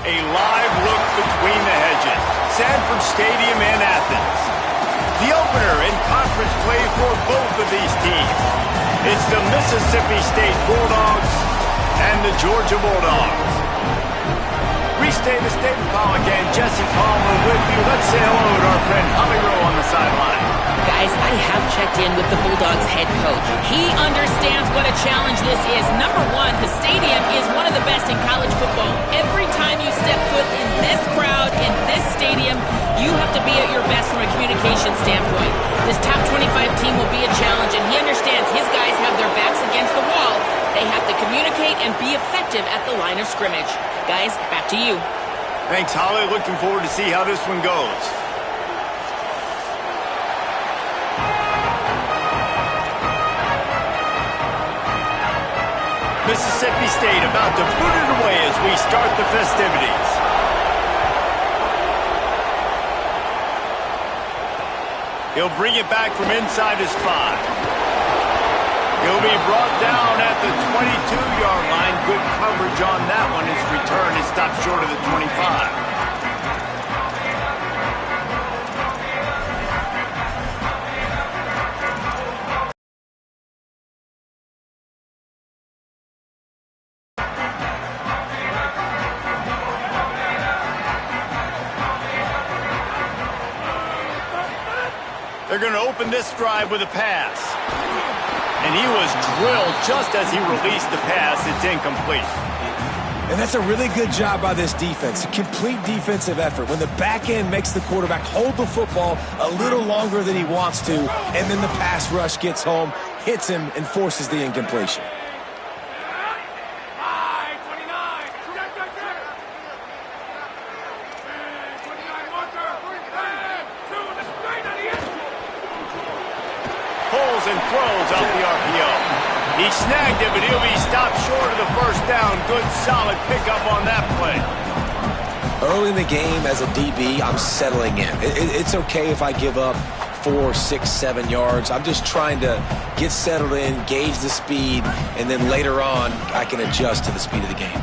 A live look between the hedges. Sanford Stadium in Athens. The opener in conference play for both of these teams. It's the Mississippi State Bulldogs and the Georgia Bulldogs. Reese Davis, David Pollock, and Jesse Palmer with you. Let's say hello to our friend Holly Rowe on the sideline. Guys, I have checked in with the Bulldogs head coach. He understands what a challenge this is. Number one, the stadium is one of the best in college football. Every time you step foot in this crowd, in this stadium, you have to be at your best from a communication standpoint. This top 25 team will be a challenge, and he understands his guys have their backs against the wall. They have to communicate and be effective at the line of scrimmage. Guys, back to you. Thanks, Holly. Looking forward to see how this one goes. Mississippi State about to boot it away as we start the festivities. He'll bring it back from inside his 5. He'll be brought down at the 22-yard line. Good coverage on that one. His return is stopped short of the 25. They're going to open this drive with a pass. And he was drilled just as he released the pass. It's incomplete. And that's a really good job by this defense. A complete defensive effort. When the back end makes the quarterback hold the football a little longer than he wants to, and then the pass rush gets home, hits him, and forces the incompletion. And throws off the RPO. He snagged it, but he'll be stopped short of the first down. Good, solid pickup on that play. Early in the game, as a DB, I'm settling in. It's okay if I give up 4, 6, 7 yards. I'm just trying to get settled in, gauge the speed, and then later on, I can adjust to the speed of the game.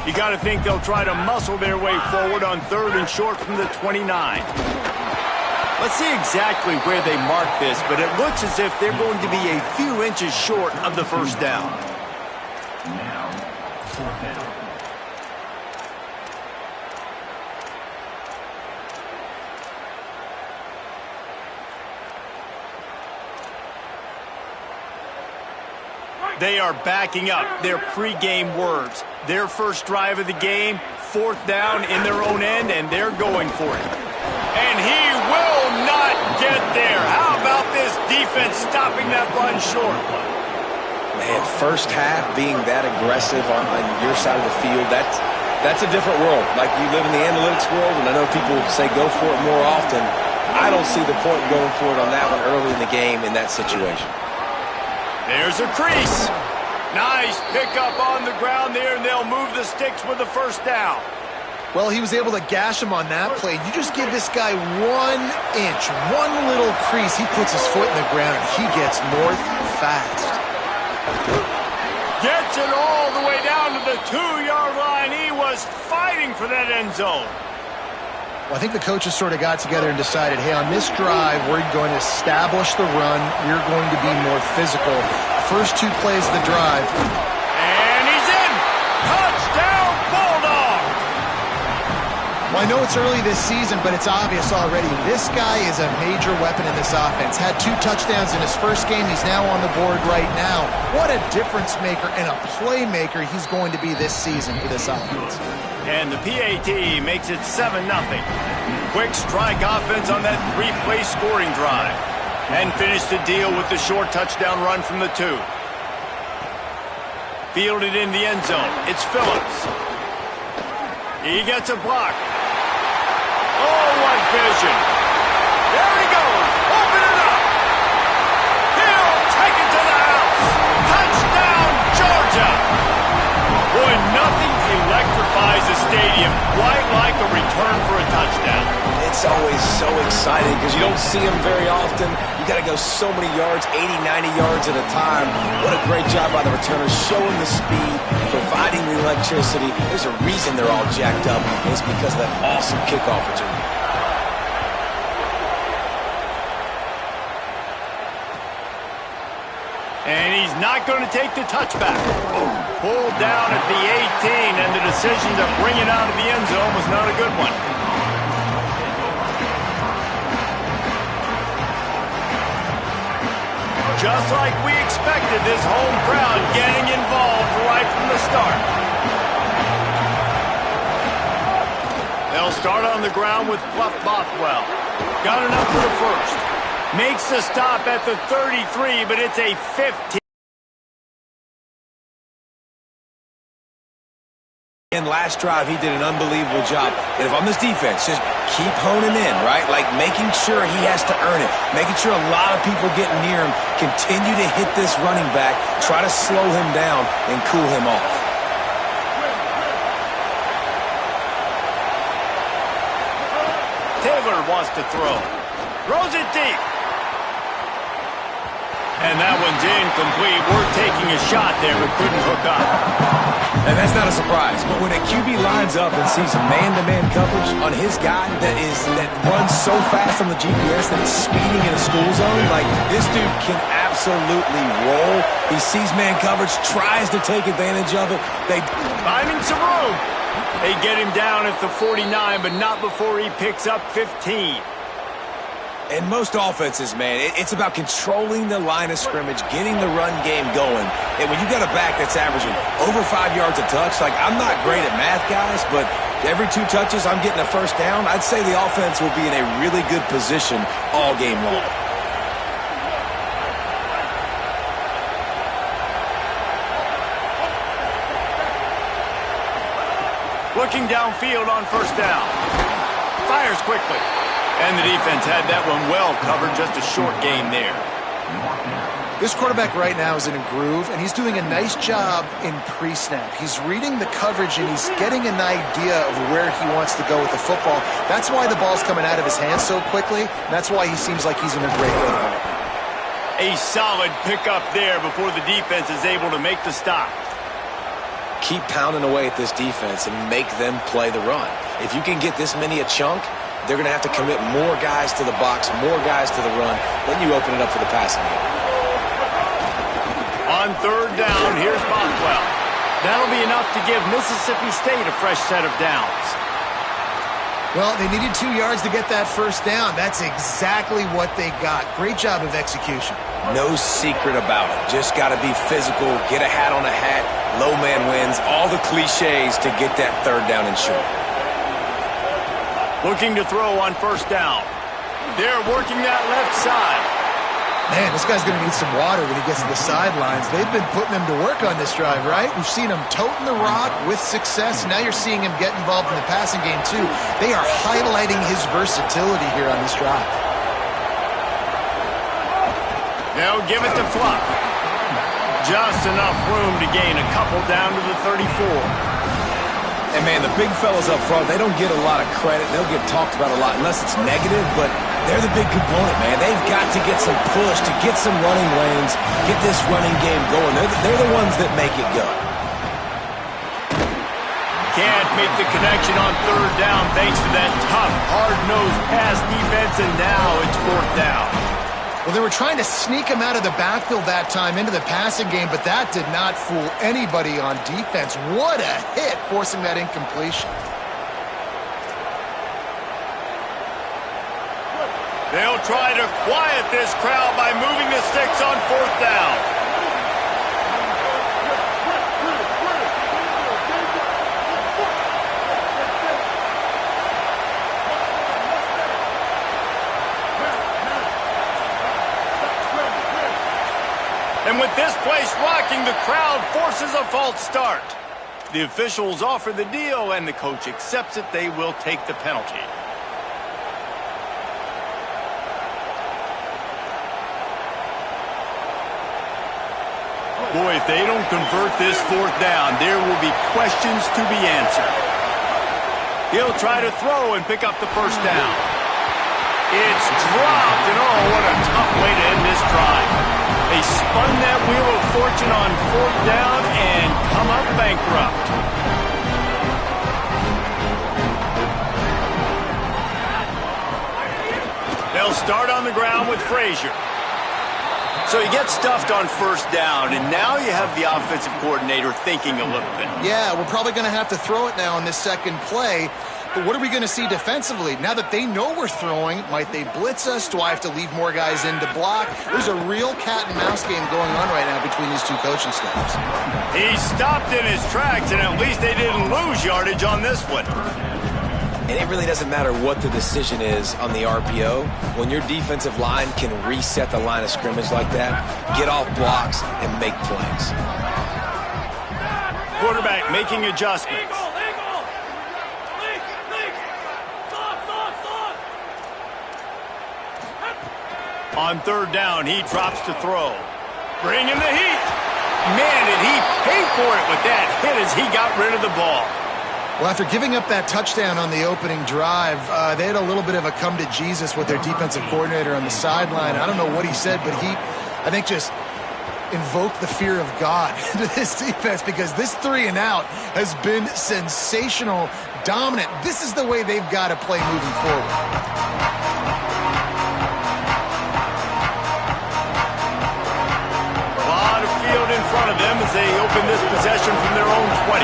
You got to think they'll try to muscle their way forward on 3rd and short from the 29. Let's see exactly where they mark this, but it looks as if they're going to be a few inches short of the first down. They are backing up their pregame words. Their first drive of the game, 4th down in their own end, and they're going for it. And he will not get there. How about this defense stopping that run short? Man, first half being that aggressive on your side of the field, that's a different world. Like, you live in the analytics world, and I know people say go for it more often. I don't see the point going for it on that one early in the game in that situation. There's a crease. Nice pickup on the ground there, and they'll move the sticks with the first down. Well, he was able to gash him on that play. You just give this guy 1 inch, one little crease. He puts his foot in the ground. He gets north fast. Gets it all the way down to the 2-yard line. He was fighting for that end zone. Well, I think the coaches sort of got together and decided, hey, on this drive, we're going to establish the run. We're going to be more physical. First 2 plays of the drive. And he's in. Touchdown, Bulldogs. Well, I know it's early this season, but it's obvious already. This guy is a major weapon in this offense. Had 2 touchdowns in his first game. He's now on the board right now. What a difference maker and a playmaker he's going to be this season for this offense. And the PAT makes it 7-0. Quick strike offense on that 3-play scoring drive. And finished the deal with the short touchdown run from the 2. Fielded in the end zone. It's Phillips. He gets a block. Oh, what vision. There he goes. Open it up. He'll take it to the house. Touchdown, Georgia. Boy, nothing electrifies a stadium, quite like a return for a touchdown. It's always so exciting because you don't see them very often. You got to go so many yards, 80, 90 yards at a time. What a great job by the returners, showing the speed, providing the electricity. There's a reason they're all jacked up, and it's because of that awesome kickoff return. And he's not going to take the touchback. Pulled down at the 18, and the decision to bring it out of the end zone was not a good one. Just like we expected, this home crowd getting involved right from the start. They'll start on the ground with Fluff Bothwell. Got enough for the first. Makes the stop at the 33, but it's a 15. And last drive, he did an unbelievable job. And if I'm this defense, just keep honing in, right? Like making sure he has to earn it. Making sure a lot of people get near him. Continue to hit this running back. Try to slow him down and cool him off. Taylor wants to throw. Throws it deep. And that one's incomplete. We're taking a shot there, but couldn't hook up. And that's not a surprise. But when a QB lines up and sees man-to-man coverage on his guy that runs so fast on the GPS that it's speeding in a school zone, like this dude can absolutely roll. He sees man coverage, tries to take advantage of it. They finding some room. They get him down at the 49, but not before he picks up 15. In most offenses, man, it's about controlling the line of scrimmage, getting the run game going. And when you got a back that's averaging over 5 yards a touch, like I'm not great at math, guys, but every 2 touches I'm getting a first down, I'd say the offense will be in a really good position all game long. Looking downfield on first down. Fires quickly. And the defense had that one well covered, just a short gain there. This quarterback right now is in a groove, and he's doing a nice job in pre-snap. He's reading the coverage, and he's getting an idea of where he wants to go with the football. That's why the ball's coming out of his hands so quickly, and that's why he seems like he's in a great way. A solid pickup there before the defense is able to make the stop. Keep pounding away at this defense and make them play the run. If you can get this many a chunk, they're going to have to commit more guys to the box, more guys to the run. Then you open it up for the passing game. On third down, here's Bothwell. That'll be enough to give Mississippi State a fresh set of downs. Well, they needed 2 yards to get that first down. That's exactly what they got. Great job of execution. No secret about it. Just got to be physical, get a hat on a hat, low man wins, all the cliches to get that third down and short. Looking to throw on first down. They're working that left side. Man, this guy's going to need some water when he gets to the sidelines. They've been putting him to work on this drive, right? We've seen him toting the rock with success. Now you're seeing him get involved in the passing game, too. They are highlighting his versatility here on this drive. Now give it to Fluff. Just enough room to gain a couple down to the 34. And, man, the big fellas up front, they don't get a lot of credit. They'll get talked about a lot unless it's negative, but they're the big component, man. They've got to get some push, to get some running lanes, get this running game going. They're the ones that make it go. Can't make the connection on third down thanks to that tough, hard-nosed pass defense, and now it's fourth down. Well, they were trying to sneak him out of the backfield that time into the passing game, but that did not fool anybody on defense. What a hit, forcing that incompletion. They'll try to quiet this crowd by moving the sticks on fourth down. And with this place rocking, the crowd forces a false start. The officials offer the deal, and the coach accepts it. They will take the penalty. Boy, if they don't convert this fourth down, there will be questions to be answered. He'll try to throw and pick up the first down. It's dropped, and oh, what a tough way to end this drive. They spun that wheel of fortune on fourth down and come up bankrupt. They'll start on the ground with Frazier. So he gets stuffed on first down, and now you have the offensive coordinator thinking a little bit. Yeah, we're probably going to have to throw it now on this second play. But what are we going to see defensively? Now that they know we're throwing, might they blitz us? Do I have to leave more guys in to block? There's a real cat and mouse game going on right now between these two coaching staffs. He stopped in his tracks, and at least they didn't lose yardage on this one. And it really doesn't matter what the decision is on the RPO. When your defensive line can reset the line of scrimmage like that, get off blocks, and make plays. Quarterback making adjustments. On third down, he drops to throw. Bring in the heat. Man, did he pay for it with that hit as he got rid of the ball. Well, after giving up that touchdown on the opening drive, they had a little bit of a come to Jesus with their defensive coordinator on the sideline. I don't know what he said, but he, I think, just invoked the fear of God into this defense, because this 3 and out has been sensational, dominant. This is the way they've got to play moving forward. In front of them as they open this possession from their own 20.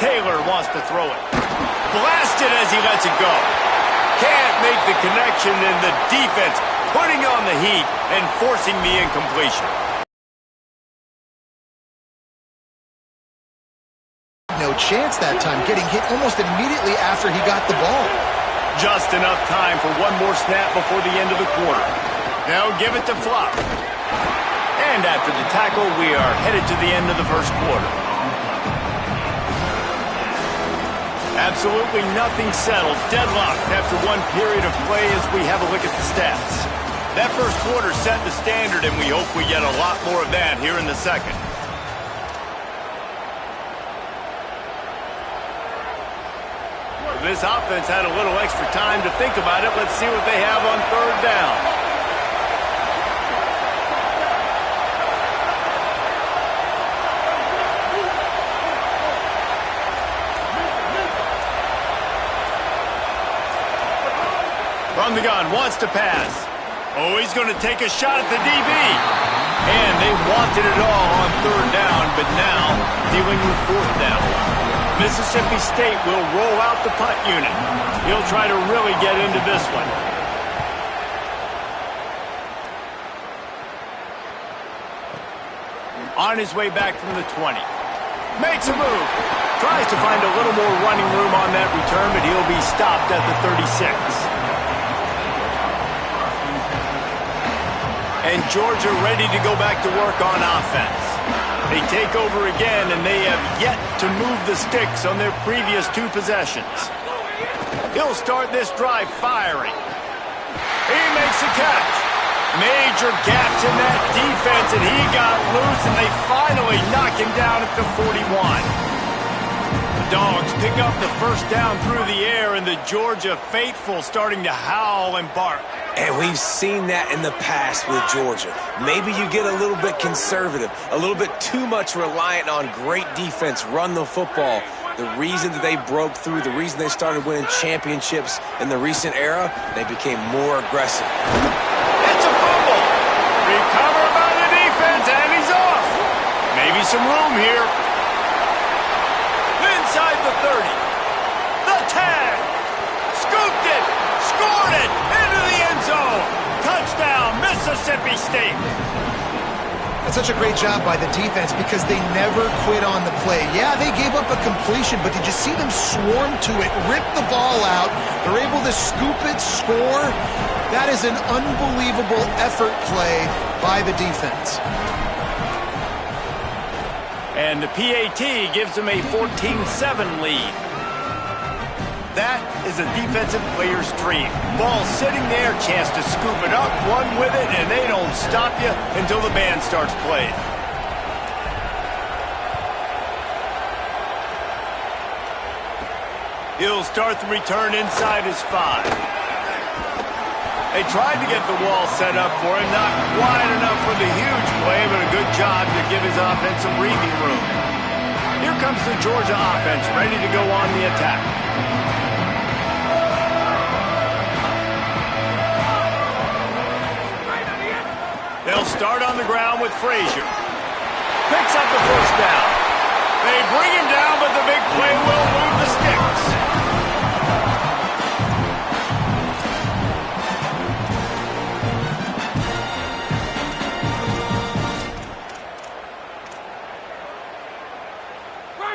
Taylor wants to throw it. Blasted as he lets it go. Can't make the connection, and the defense putting on the heat and forcing the incompletion. No chance that time, getting hit almost immediately after he got the ball. Just enough time for one more snap before the end of the quarter. Now give it to Fluff. And after the tackle, we are headed to the end of the first quarter. Absolutely nothing settled. Deadlocked after one period of play as we have a look at the stats. That first quarter set the standard, and we hope we get a lot more of that here in the second. This offense had a little extra time to think about it. Let's see what they have on third down. From the gun, wants to pass. Oh, he's going to take a shot at the DB. And they wanted it all on third down, but now dealing with fourth down. Mississippi State will roll out the punt unit. He'll try to really get into this one. On his way back from the 20. Makes a move. Tries to find a little more running room on that return, but he'll be stopped at the 36. And Georgia ready to go back to work on offense. They take over again, and they have yet to move the sticks on their previous 2 possessions. He'll start this drive firing. He makes a catch. Major gaps in that defense, and he got loose, and they finally knock him down at the 41. The Dogs pick up the first down through the air, and the Georgia faithful starting to howl and bark. And we've seen that in the past with Georgia. Maybe you get a little bit conservative, a little bit too much reliant on great defense, run the football. The reason that they broke through, the reason they started winning championships in the recent era, they became more aggressive. It's a fumble. Recovered by the defense, and he's off. Maybe some room here. Inside the 30. The tag. Scooped it. Scored it. Into the end zone. Touchdown, Mississippi State. That's such a great job by the defense because they never quit on the play. Yeah, they gave up a completion, but did you see them swarm to it, rip the ball out? They're able to scoop it, score. That is an unbelievable effort play by the defense. And the PAT gives them a 14-7 lead. That is a defensive player's dream. Ball sitting there, chance to scoop it up, run with it, and they don't stop you until the band starts playing. He'll start the return inside his 5. They tried to get the wall set up for him, not wide enough for the huge play, but a good job to give his offense some breathing room. Here comes the Georgia offense, ready to go on the attack. They'll start on the ground with Frazier. Picks up the first down. They bring him down, but the big play will move the sticks.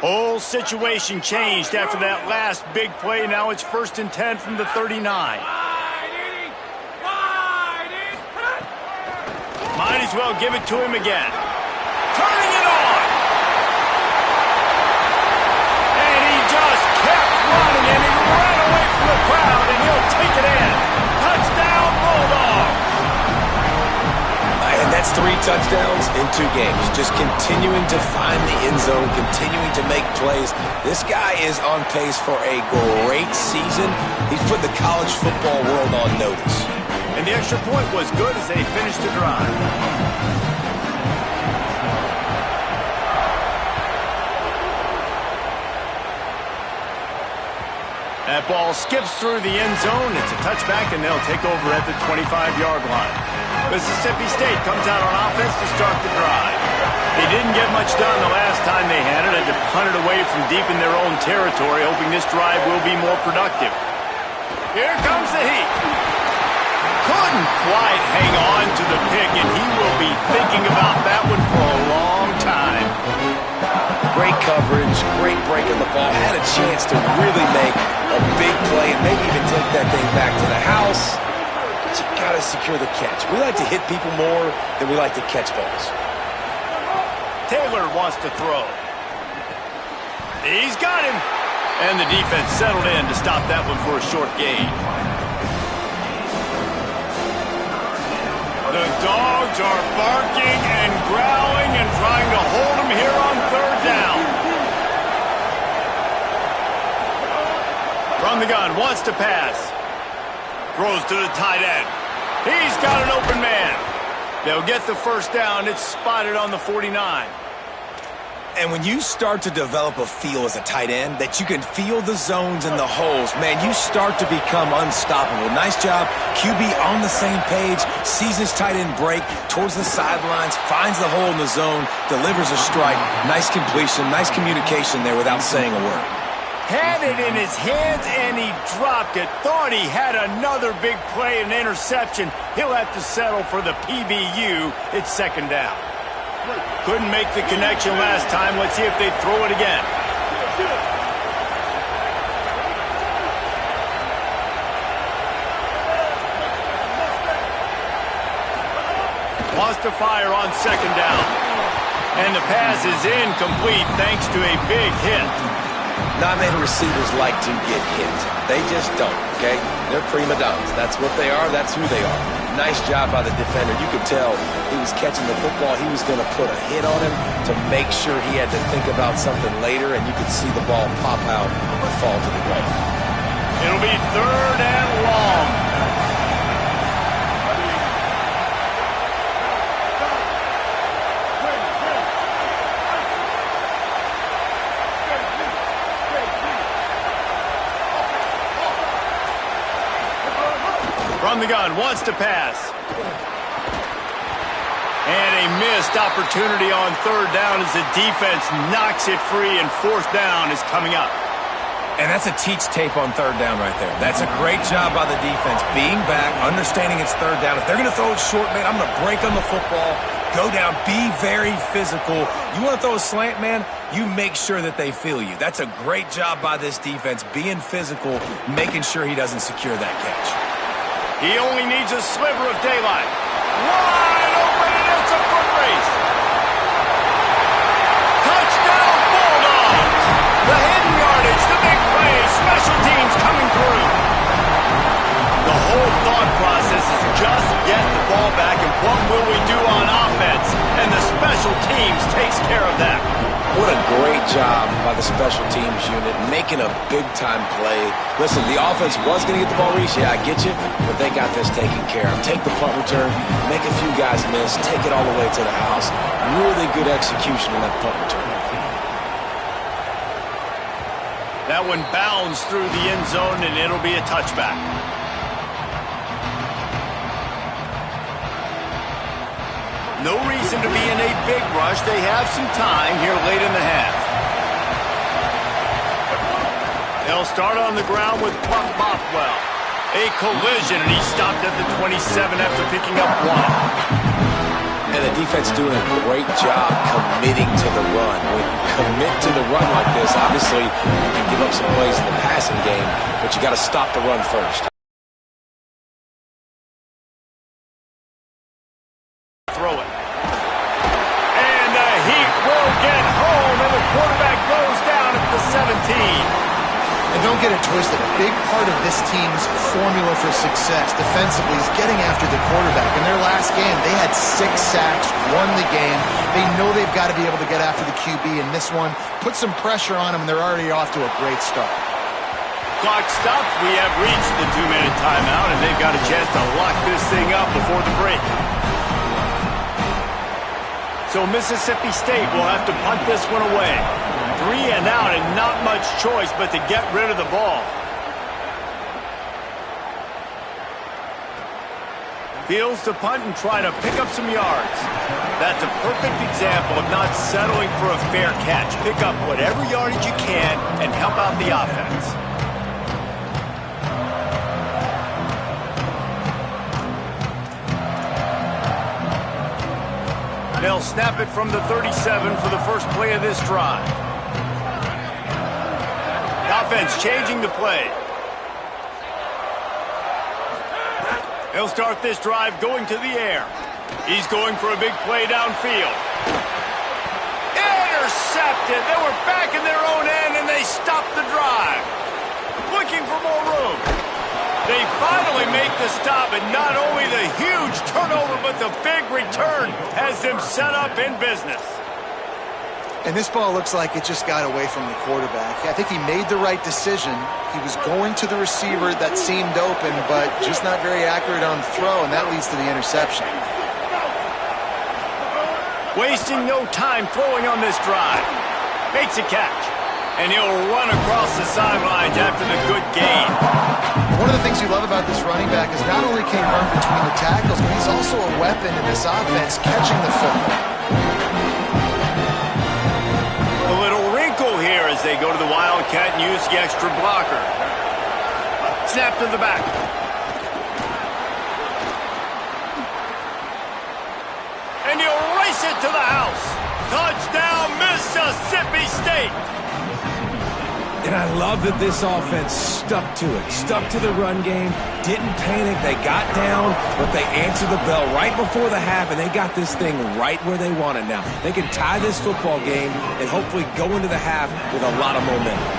Whole situation changed after that last big play. Now it's 1st and 10 from the 39. Might as well give it to him again. Turning it on. And he just kept running, and he ran away from the crowd, and he'll take it in. Touchdown, Bulldogs. And that's 3 touchdowns in 2 games. Just continuing to find the end zone, continuing to make plays. This guy is on pace for a great season. He's put the college football world on notice. And the extra point was good as they finished the drive. That ball skips through the end zone. It's a touchback, and they'll take over at the 25-yard line. Mississippi State comes out on offense to start the drive. They didn't get much done the last time they had it. Had to punt it away from deep in their own territory, hoping this drive will be more productive. Here comes the heat. Couldn't quite hang on to the pick, and he will be thinking about that one for a long time. Great coverage, great break of the ball. Had a chance to really make a big play and maybe even take that thing back to the house. But you got to secure the catch. We like to hit people more than we like to catch balls. Taylor wants to throw. He's got him. And the defense settled in to stop that one for a short gain. The Dogs are barking and growling and trying to hold him here on 3rd down. From the gun, wants to pass. Throws to the tight end. He's got an open man. They'll get the first down. It's spotted on the 49. And when you start to develop a feel as a tight end that you can feel the zones and the holes, man, you start to become unstoppable. Nice job. QB on the same page, sees his tight end break towards the sidelines, finds the hole in the zone, delivers a strike. Nice completion, nice communication there without saying a word. Had it in his hands, and he dropped it. Thought he had another big play and interception. He'll have to settle for the PBU. It's 2nd down. Couldn't make the connection last time. Let's see if they throw it again. Wants to fire on 2nd down. And the pass is incomplete thanks to a big hit. Not many receivers like to get hit. They just don't, okay? They're prima donnas. That's what they are. That's who they are. Nice job by the defender. You could tell he was catching the football. He was going to put a hit on him to make sure he had to think about something later, and you could see the ball pop out and fall to the ground. It'll be 3rd and long. From the gun, wants to pass. And a missed opportunity on 3rd down as the defense knocks it free, and 4th down is coming up. And that's a teach tape on 3rd down right there. That's a great job by the defense. Being back, understanding it's 3rd down. If they're going to throw it short, man, I'm going to break on the football, go down, be very physical. You want to throw a slant, man, you make sure that they feel you. That's a great job by this defense, being physical, making sure he doesn't secure that catch. He only needs a sliver of daylight. Wide open, and it's a foot race. Touchdown, Bulldogs! The hidden yardage, the big play, special teams coming What will we do on offense? And the special teams takes care of that. What a great job by the special teams unit, making a big-time play. Listen, the offense was going to get the ball reached. Yeah, I get you, but they got this taken care of. Take the punt return, make a few guys miss, take it all the way to the house. Really good execution on that punt return. That one bounds through the end zone, and it'll be a touchback. No reason to be in a big rush. They have some time here late in the half. They'll start on the ground with Buck Bothwell. A collision, and he stopped at the 27 after picking up one. And the defense doing a great job committing to the run. When you commit to the run like this, obviously you can give up some plays in the passing game, but you got to stop the run first. Throw it. And the Heat will get home, and the quarterback goes down at the 17. And don't get it twisted. A big part of this team's formula for success defensively is getting after the quarterback. In their last game, they had 6 sacks, won the game. They know they've got to be able to get after the QB, and this one put some pressure on them, and they're already off to a great start. Clock stops. We have reached the 2-minute timeout, and they've got a chance to lock this thing up before the break. So Mississippi State will have to punt this one away. 3 and out, and not much choice but to get rid of the ball. Fields to punt and try to pick up some yards. That's a perfect example of not settling for a fair catch. Pick up whatever yardage you can and help out the offense. They'll snap it from the 37 for the first play of this drive. Offense changing the play. He'll start this drive going to the air. He's going for a big play downfield. Intercepted. They were back in their own end, and they stopped the drive. Looking for more room. They finally make the stop, and not only the huge turnover, but the big return has them set up in business. And this ball looks like it just got away from the quarterback. I think he made the right decision. He was going to the receiver that seemed open, but just not very accurate on the throw, and that leads to the interception. Wasting no time throwing on this drive. Makes a catch. And he'll run across the sidelines after the good gain. One of the things you love about this running back is not only can he run between the tackles, but he's also a weapon in this offense catching the football. A little wrinkle here as they go to the Wildcat and use the extra blocker. Snap to the back. And he'll race it to the house. Touchdown, Mississippi State. And I love that this offense stuck to it, stuck to the run game, didn't panic, they got down, but they answered the bell right before the half, and they got this thing right where they want it now. They can tie this football game and hopefully go into the half with a lot of momentum.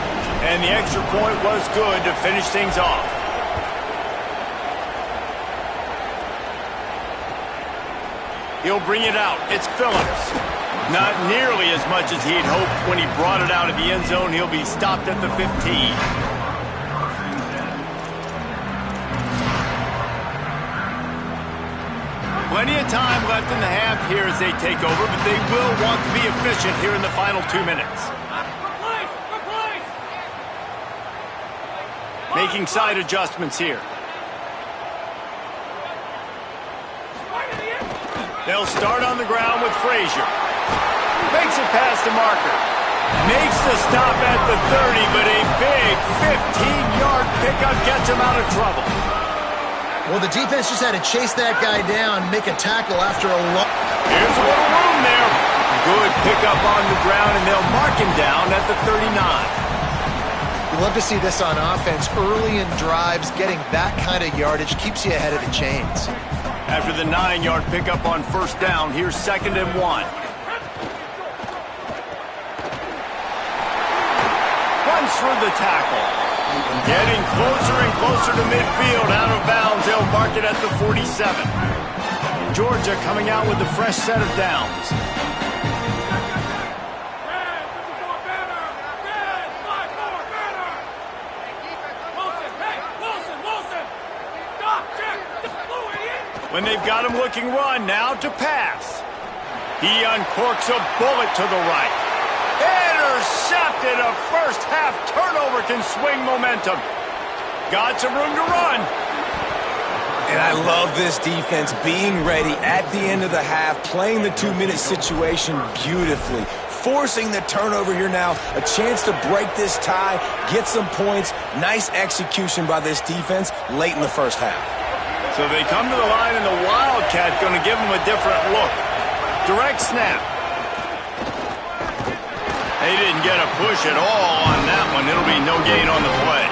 And the extra point was good to finish things off. He'll bring it out. It's Phillips. Not nearly as much as he'd hoped when he brought it out of the end zone. He'll be stopped at the 15. Plenty of time left in the half here as they take over, but they will want to be efficient here in the final 2 minutes. Making side adjustments here. They'll start on the ground with Frazier. Makes it past the marker. Makes the stop at the 30, but a big 15-yard pickup gets him out of trouble. Well, the defense just had to chase that guy down, make a tackle after a long... Here's a little room there. Good pickup on the ground, and they'll mark him down at the 39. You love to see this on offense. Early in drives, getting that kind of yardage keeps you ahead of the chains. After the 9-yard pickup on first down, here's 2nd and 1. Runs through the tackle. Getting closer and closer to midfield, out of bounds. They'll mark it at the 47. Georgia coming out with a fresh set of downs. When they've got him looking run, now to pass. He uncorks a bullet to the right. Intercepted. A first half turnover can swing momentum. Got some room to run. And I love this defense being ready at the end of the half, playing the 2-minute situation beautifully, forcing the turnover here now, a chance to break this tie, get some points. Nice execution by this defense late in the first half. So they come to the line, and the Wildcat going to give them a different look. Direct snap. They didn't get a push at all on that one. It'll be no gain on the play.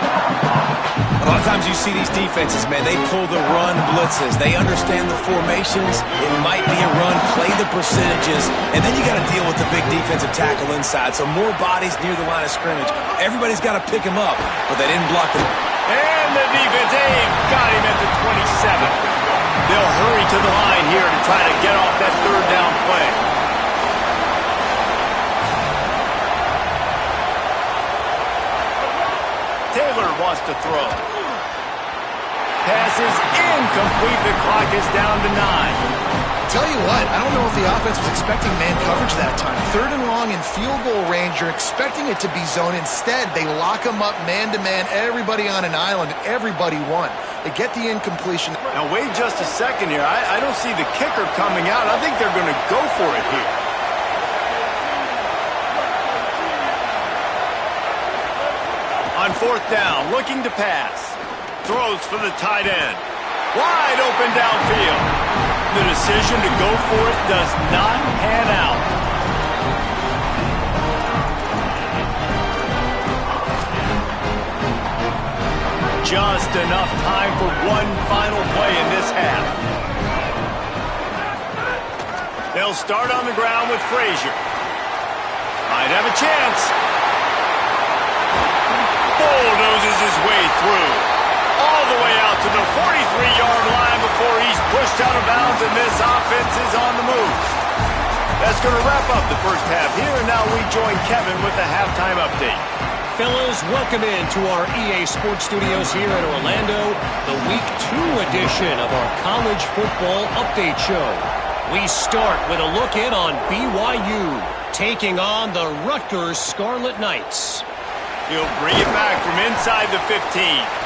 A lot of times you see these defenses, man, they pull the run blitzes. They understand the formations. It might be a run, play the percentages, and then you got to deal with the big defensive tackle inside. So more bodies near the line of scrimmage. Everybody's got to pick him up, but they didn't block them. And the defense, got him at the 27. They'll hurry to the line here to try to get off that third down play. Taylor wants to throw. Pass is incomplete. The clock is down to 9. Tell you what, I don't know if the offense was expecting man coverage that time. 3rd and long in field goal range, you're expecting it to be zone. Instead, they lock them up man-to-man, everybody on an island, and everybody won. They get the incompletion. Now, wait just a second here. I don't see the kicker coming out. I think they're going to go for it here. On 4th down, looking to pass. Throws for the tight end. Wide open downfield. The decision to go for it does not pan out. Just enough time for one final play in this half. They'll start on the ground with Frazier. Might have a chance. Bulldozes his way through. All the way out to the 43-yard line before he's pushed out of bounds, and this offense is on the move. That's going to wrap up the first half here, and now we join Kevin with the halftime update. Fellas, welcome into our EA Sports Studios here in Orlando, the Week 2 edition of our College Football Update Show. We start with a look in on BYU, taking on the Rutgers Scarlet Knights. He'll bring it back from inside the 15.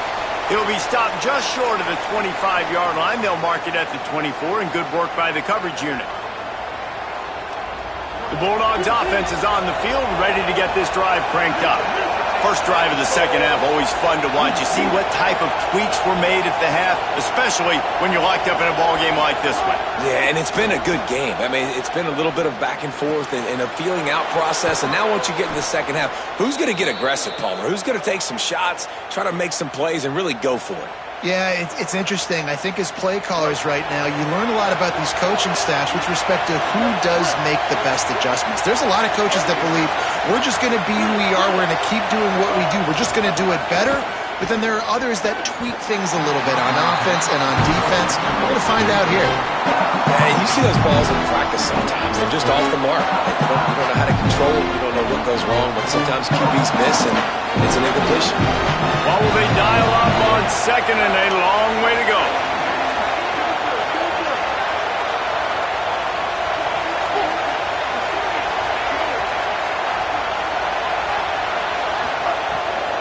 He'll be stopped just short of the 25-yard line. They'll mark it at the 24, and good work by the coverage unit. The Bulldogs offense is on the field, ready to get this drive cranked up. First drive of the second half, always fun to watch. You see what type of tweaks were made at the half, especially when you're locked up in a ball game like this one. Yeah, and it's been a good game. I mean, it's been a little bit of back and forth and a feeling out process. And now once you get in the second half, who's going to get aggressive, Palmer? Who's going to take some shots, try to make some plays, and really go for it? Yeah, it's interesting. I think as play callers right now, you learn a lot about these coaching staffs with respect to who does make the best adjustments. There's a lot of coaches that believe we're just going to be who we are. We're going to keep doing what we do. We're just going to do it better. But then there are others that tweak things a little bit on offense and on defense. We're going to find out here. Yeah, you see those balls in practice sometimes. They're just off the mark. You don't know how to control it. You don't know what goes wrong. But sometimes QBs miss, and it's an incompletion. What will they dial up on second, and a long way to go?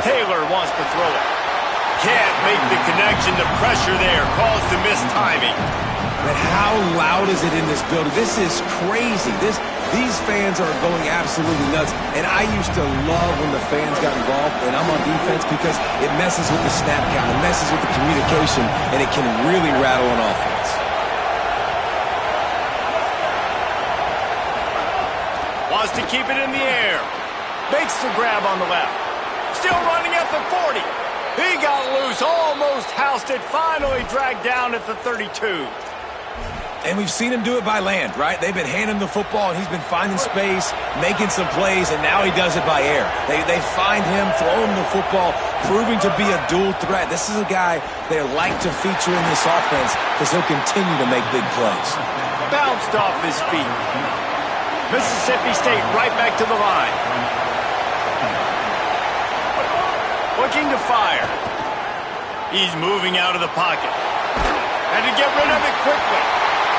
Taylor wants to throw it. Can't make the connection. The pressure there caused the missed timing. But how loud is it in this building? This is crazy. These fans are going absolutely nuts. And I used to love when the fans got involved, and I'm on defense, because it messes with the snap count. It messes with the communication, and it can really rattle an offense. Wants to keep it in the air. Makes the grab on the left. Still running at the 40. He got loose, almost housed it, finally dragged down at the 32. And we've seen him do it by land, right? They've been handing him the football, and he's been finding space, making some plays, and now he does it by air. They find him, throw him the football, proving to be a dual threat. This is a guy they like to feature in this offense because he'll continue to make big plays. Bounced off his feet. Mississippi State right back to the line. Looking to fire. He's moving out of the pocket. And to get rid of it quickly.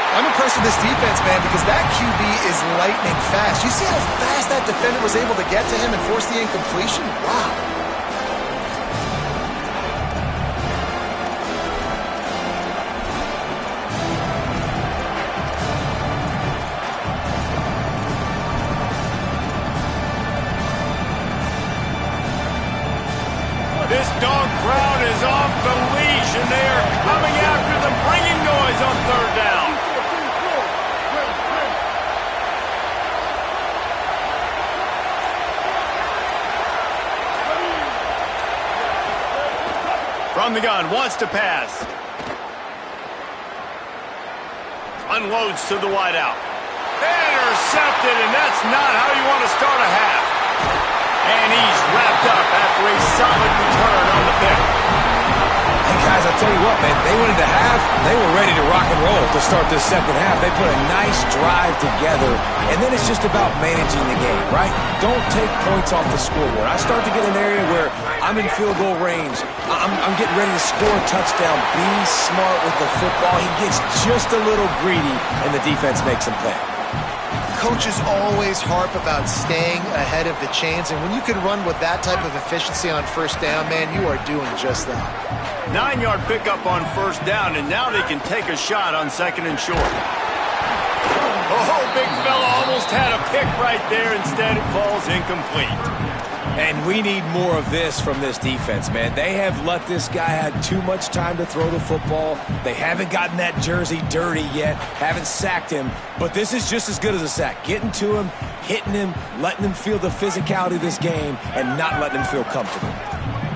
I'm impressed with this defense, man, because that QB is lightning fast. You see how fast that defender was able to get to him and force the incompletion? Wow. This dog crowd is off the leash, and they are coming after them, bringing noise on third down. From the gun, wants to pass. Unloads to the wideout. Intercepted, and that's not how you want to start a half. And he's wrapped up after a solid return on the pick. Hey, guys, I'll tell you what, man. They went into half. They were ready to rock and roll to start this second half. They put a nice drive together, and then it's just about managing the game, right? Don't take points off the scoreboard. I start to get an area where I'm in field goal range. I'm getting ready to score a touchdown. Be smart with the football. He gets just a little greedy, and the defense makes him pay. Coaches always harp about staying ahead of the chains, and when you can run with that type of efficiency on first down, man, you are doing just that. 9-yard pickup on first down, and now they can take a shot on second and short. Oh, big fella almost had a pick right there. Instead, it falls incomplete. And we need more of this from this defense, man. They have let this guy have too much time to throw the football. They haven't gotten that jersey dirty yet, haven't sacked him. But this is just as good as a sack. Getting to him, hitting him, letting him feel the physicality of this game, and not letting him feel comfortable.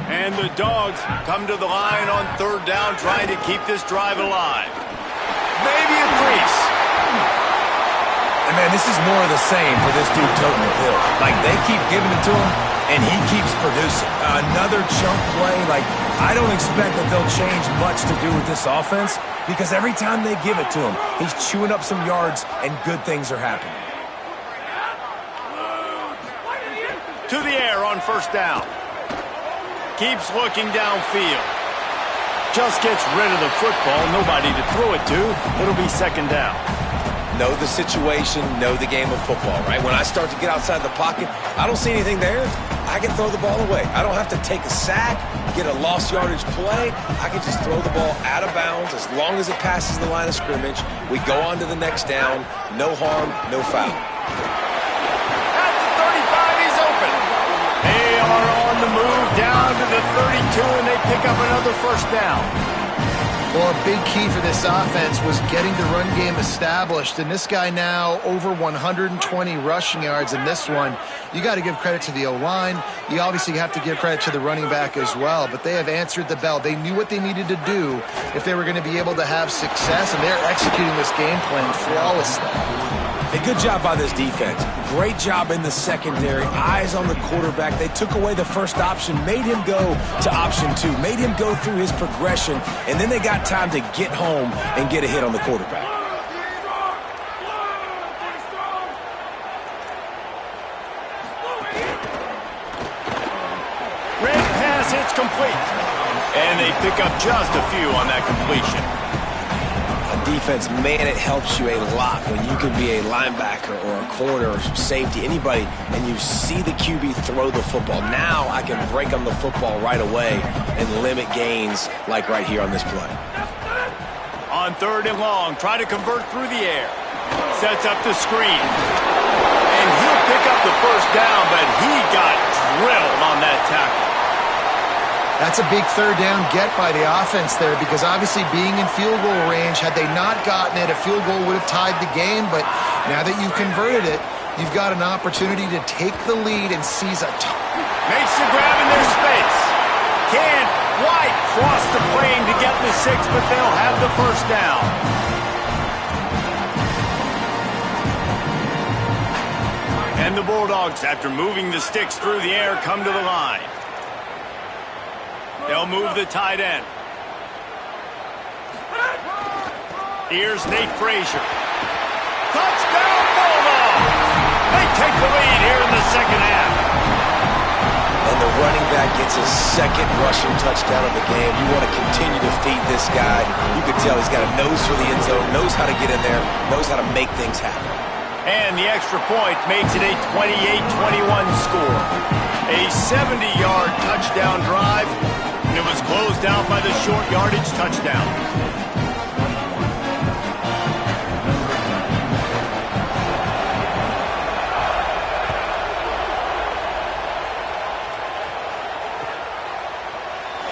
And the Dogs come to the line on third down, trying to keep this drive alive. Maybe a crease. And, man, this is more of the same for this dude toting the pill. Like, they keep giving it to him, and he keeps producing. Another chunk play. Like, I don't expect that they'll change much to do with this offense because every time they give it to him, he's chewing up some yards, and good things are happening. To the air on first down. Keeps looking downfield. Just gets rid of the football. Nobody to throw it to. It'll be second down. Know the situation, know the game of football, right? When I start to get outside the pocket, I don't see anything there. I can throw the ball away. I don't have to take a sack, get a lost yardage play. I can just throw the ball out of bounds as long as it passes the line of scrimmage. We go on to the next down. No harm, no foul. At the 35, he's open. They are on the move down to the 32, and they pick up another first down. Well, a big key for this offense was getting the run game established, and this guy now over 120 rushing yards in this one. You got to give credit to the O-line. You obviously have to give credit to the running back as well, but they have answered the bell. They knew what they needed to do if they were going to be able to have success, and they're executing this game plan flawlessly. A good job by this defense. Great job in the secondary. Eyes on the quarterback. They took away the first option, made him go to option 2, made him go through his progression, and then they got time to get home and get a hit on the quarterback. Red pass hits complete. And they pick up just a few on that completion. Defense, man, it helps you a lot when you can be a linebacker or a corner or safety, anybody, and you see the QB throw the football. Now I can break on the football right away and limit gains like right here on this play. On third and long, try to convert through the air. Sets up the screen. And he'll pick up the first down, but he got drilled on that tackle. That's a big third down get by the offense there because obviously being in field goal range, had they not gotten it, a field goal would have tied the game. But now that you've converted it, you've got an opportunity to take the lead and seize a Makes the grab in their space. Can't quite cross the plane to get the 6, but they'll have the first down. And the Bulldogs, after moving the sticks through the air, come to the line. They'll move the tight end. Here's Nate Frazier. Touchdown, Bulldogs! They take the lead here in the second half. And the running back gets his second rushing touchdown of the game. You want to continue to feed this guy. You can tell he's got a nose for the end zone, knows how to get in there, knows how to make things happen. And the extra point makes it a 28-21 score. A 70-yard touchdown drive, and it was closed out by the short yardage touchdown.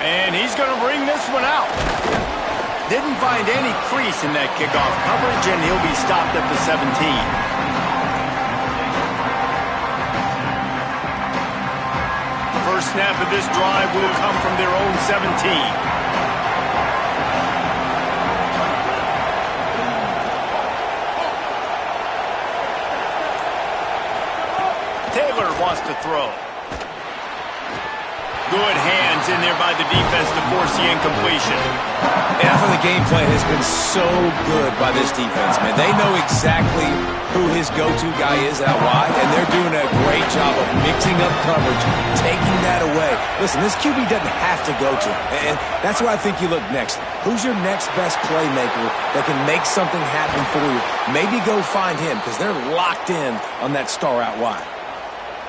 And he's going to bring this one out. Didn't find any crease in that kickoff coverage, and he'll be stopped at the 17. First snap of this drive will come from their own 17. Taylor wants to throw. Good hands in there by the defense to force the incompletion. And I thought the game plan has been so good by this defense, man. They know exactly who his go-to guy is out wide, and they're doing a great job of mixing up coverage, taking that away. Listen, this QB doesn't have to go to him, and that's where I think you look next. Who's your next best playmaker that can make something happen for you? Maybe go find him, because they're locked in on that star out wide.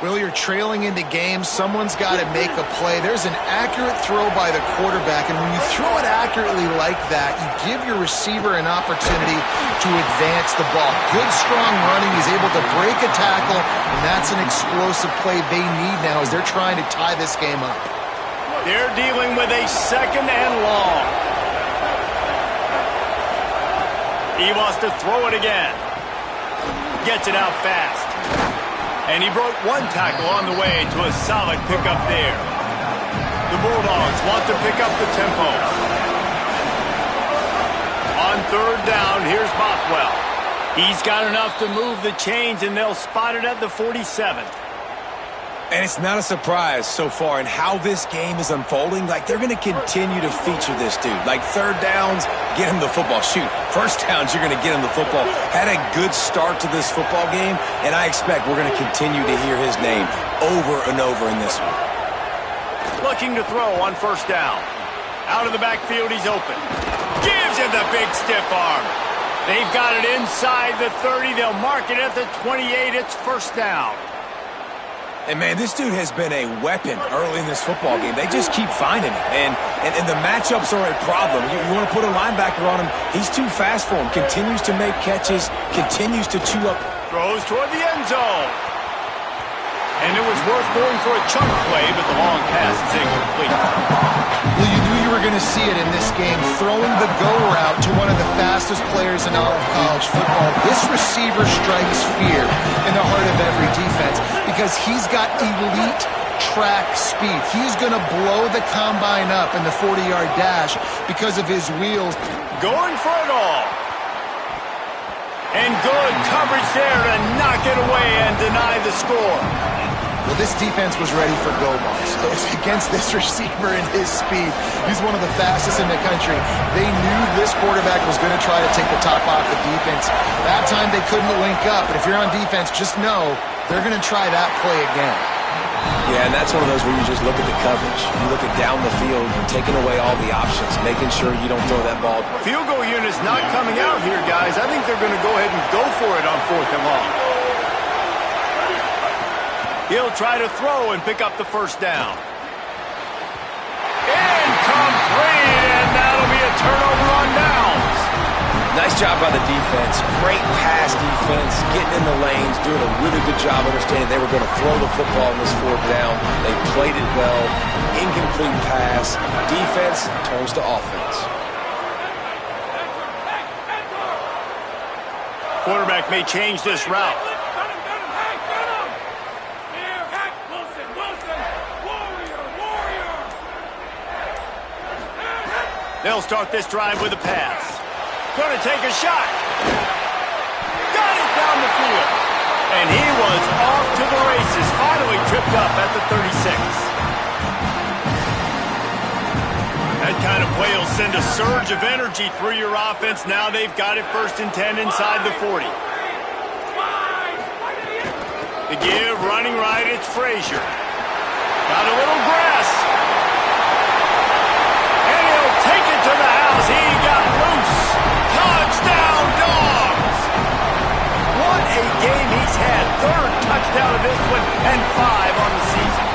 Will, you're trailing into games. Someone's got to make a play. There's an accurate throw by the quarterback, and when you throw it accurately like that, you give your receiver an opportunity to advance the ball. Good, strong running. He's able to break a tackle, and that's an explosive play they need now as they're trying to tie this game up. They're dealing with a second and long. He wants to throw it again. Gets it out fast. And he broke one tackle on the way to a solid pickup there. The Bulldogs want to pick up the tempo. On third down, here's Bothwell. He's got enough to move the chains, and they'll spot it at the 47. And it's not a surprise so far in how this game is unfolding. Like, they're going to continue to feature this dude. Like, third downs, get him the football. Shoot, first downs, you're going to get him the football. Had a good start to this football game, and I expect we're going to continue to hear his name over and over in this one. Looking to throw on first down. Out of the backfield, he's open. Gives him the big stiff arm. They've got it inside the 30. They'll mark it at the 28. It's first down. And, man, this dude has been a weapon early in this football game. They just keep finding him. And the matchups are a problem. You want to put a linebacker on him, he's too fast for him. Continues to make catches, continues to chew up. Throws toward the end zone. And it was worth going for a chunk play, but the long pass is incomplete. Well, you knew you were going to see it in this game, throwing the go route to one of the fastest players in all of college football. This receiver strikes fear in the heart of every defense because he's got elite track speed. He's going to blow the combine up in the 40-yard dash because of his wheels. Going for it all. And good coverage there to knock it away and deny the score. Well, this defense was ready for go balls. Against this receiver and his speed, he's one of the fastest in the country. They knew this quarterback was going to try to take the top off the defense. That time they couldn't link up, but if you're on defense, just know they're going to try that play again. Yeah, and that's one of those where you just look at the coverage. You look at down the field, taking away all the options, making sure you don't throw that ball. Field goal unit's not coming out here, guys. I think they're going to go ahead and go for it on fourth and long. He'll try to throw and pick up the first down. Incomplete, and that'll be a turnover on downs. Nice job by the defense. Great pass defense, getting in the lanes, doing a really good job understanding they were going to throw the football on this fourth down. They played it well. Incomplete pass. Defense turns to offense. Quarterback may change this route. They'll start this drive with a pass. Going to take a shot. Got it down the field. And he was off to the races, finally tripped up at the 36. That kind of play will send a surge of energy through your offense. Now they've got it 1st and 10 inside the 40. The give, running right, it's Frazier. Got a little grass. And he'll take it to the house. He got loose. Touchdown, Dogs! What a game he's had. 3rd touchdown of this one and 5 on the season.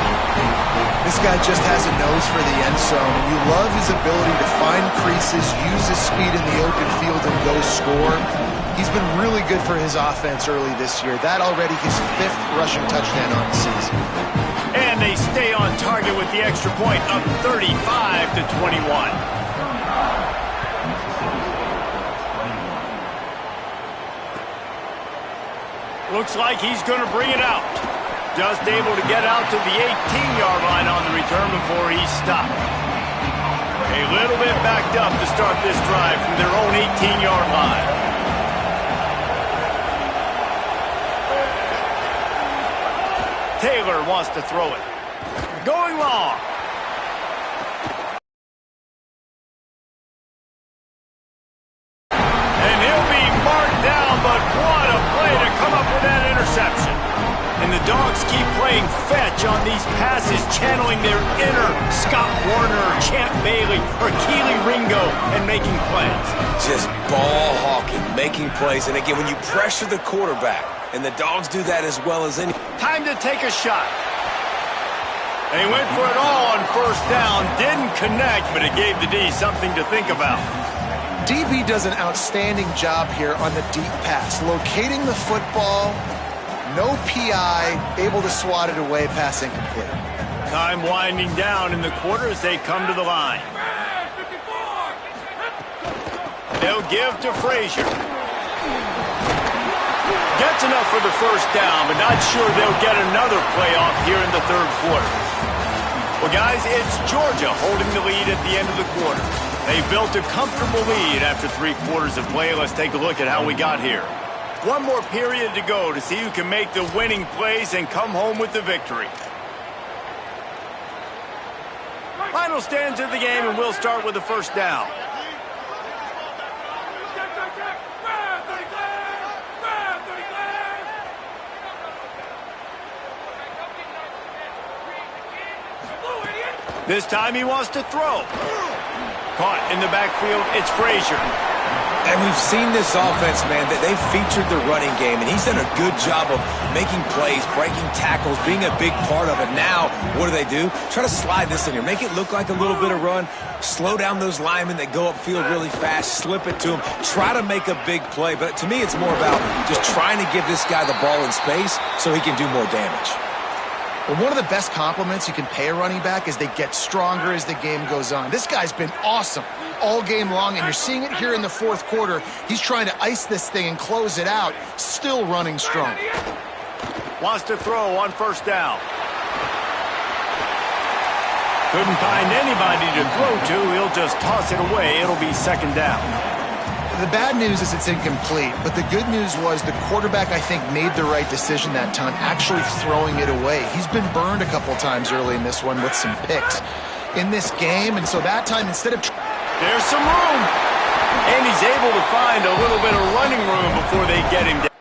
This guy just has a nose for the end zone, and you love his ability to find creases, use his speed in the open field, and go score. He's been really good for his offense early this year. That already his 5th rushing touchdown on the season. And they stay on target with the extra point, up 35-21. Looks like he's going to bring it out. Just able to get out to the 18-yard line on the return before he stopped. A little bit backed up to start this drive from their own 18-yard line. Taylor wants to throw it. Going long. And he'll be marked down, but what a play to come up with that interception. And the Dogs keep playing fetch on these passes, channeling their inner Scott Warner, Champ Bailey, or Keely Ringo, and making plays. Just ball hawking, making plays. And again, when you pressure the quarterback, and the Dogs do that as well as any. Time to take a shot. And he went for it all on 1st down. Didn't connect, but it gave the D something to think about. DB does an outstanding job here on the deep pass, locating the football, no PI, able to swat it away, pass incomplete. Time winding down in the quarter as they come to the line. They'll give to Frazier. Gets enough for the 1st down, but not sure they'll get another playoff here in the 3rd quarter. Well, guys, it's Georgia holding the lead at the end of the quarter. They built a comfortable lead after 3 quarters of play. Let's take a look at how we got here. One more period to go to see who can make the winning plays and come home with the victory. Final stands of the game, and we'll start with the 1st down. This time he wants to throw. Caught in the backfield, it's Frazier. And we've seen this offense, man, that they've featured the running game, and he's done a good job of making plays, breaking tackles, being a big part of it. Now, what do? Try to slide this in here. Make it look like a little bit of run. Slow down those linemen that go upfield really fast. Slip it to him. Try to make a big play. But to me, it's more about just trying to give this guy the ball in space so he can do more damage. Well, one of the best compliments you can pay a running back is they get stronger as the game goes on. This guy's been awesome all game long, and you're seeing it here in the 4th quarter. He's trying to ice this thing and close it out, still running strong. Wants to throw on 1st down. Couldn't find anybody to throw to. He'll just toss it away. It'll be 2nd down. The bad news is it's incomplete, but the good news was the quarterback, I think, made the right decision that time, actually throwing it away. He's been burned a couple times early in this one with some picks in this game, and so that time, instead of... There's some room, and he's able to find a little bit of running room before they get him down.